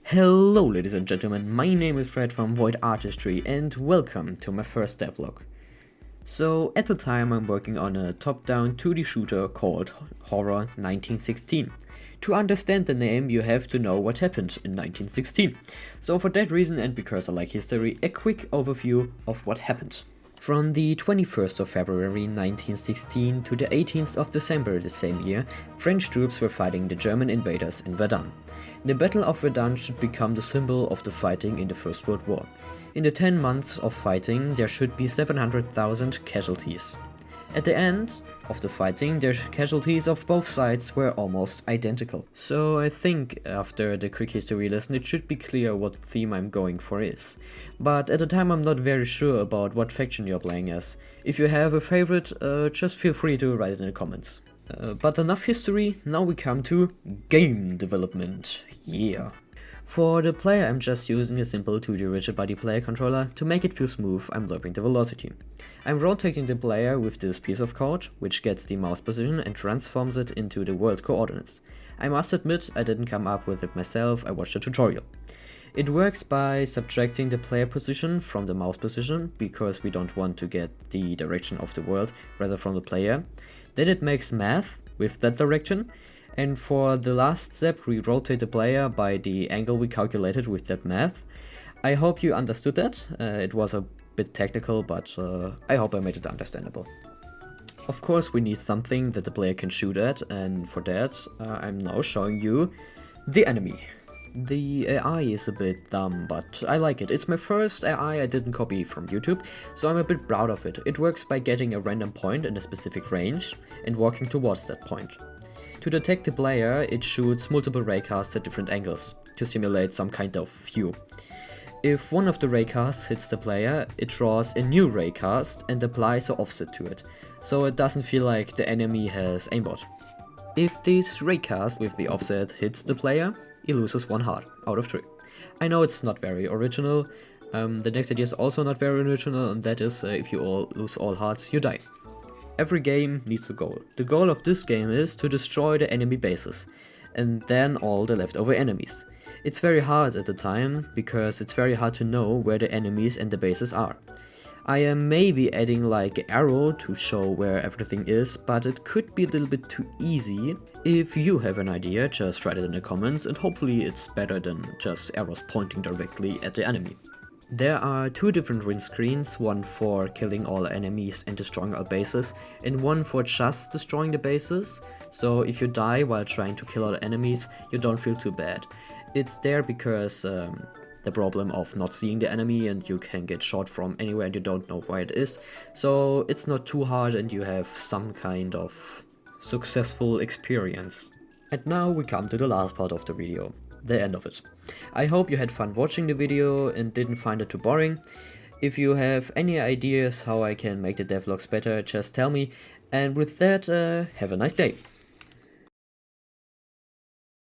Hello ladies and gentlemen, my name is Fred from Void Artistry and welcome to my first devlog. So at the time I'm working on a top-down 2D shooter called Horror 1916. To understand the name you have to know what happened in 1916. So for that reason and because I like history, a quick overview of what happened. From the 21st of February 1916 to the 18th of December the same year, French troops were fighting the German invaders in Verdun. The Battle of Verdun should become the symbol of the fighting in the First World War. In the 10 months of fighting, there should be 700,000 casualties. At the end of the fighting, the casualties of both sides were almost identical. So I think after the quick history lesson it should be clear what theme I'm going for is. But at the time I'm not very sure about what faction you're playing as. If you have a favorite, just feel free to write it in the comments. But enough history, now we come to game development. Yeah. For the player I'm just using a simple 2D rigid body player controller. To make it feel smooth I'm lowering the velocity. I'm rotating the player with this piece of code, which gets the mouse position and transforms it into the world coordinates. I must admit I didn't come up with it myself, I watched a tutorial. It works by subtracting the player position from the mouse position, because we don't want to get the direction of the world, rather from the player. Then it makes math with that direction. And for the last step, we rotate the player by the angle we calculated with that math. I hope you understood that. It was a bit technical, but I hope I made it understandable. Of course, we need something that the player can shoot at, and for that, I'm now showing you the enemy. The AI is a bit dumb, but I like it. It's my first AI I didn't copy from YouTube, so I'm a bit proud of it. It works by getting a random point in a specific range and walking towards that point. To detect the player, it shoots multiple raycasts at different angles to simulate some kind of view. If one of the raycasts hits the player, it draws a new raycast and applies an offset to it, so it doesn't feel like the enemy has aimbot. If this raycast with the offset hits the player, he loses 1 heart out of 3. I know it's not very original. The next idea is also not very original, and that is if you all lose all hearts, you die. Every game needs a goal. The goal of this game is to destroy the enemy bases, and then all the leftover enemies. It's very hard at the time, because it's very hard to know where the enemies and the bases are. I am maybe adding like an arrow to show where everything is, but it could be a little bit too easy. If you have an idea, just write it in the comments, and hopefully it's better than just arrows pointing directly at the enemy. There are 2 different win screens, one for killing all enemies and destroying all bases, and one for just destroying the bases. So if you die while trying to kill all the enemies, you don't feel too bad. It's there because the problem of not seeing the enemy and you can get shot from anywhere and you don't know where it is. So it's not too hard and you have some kind of successful experience. And now we come to the last part of the video. The end of it. I hope you had fun watching the video and didn't find it too boring. If you have any ideas how I can make the devlogs better, just tell me. And with that, have a nice day.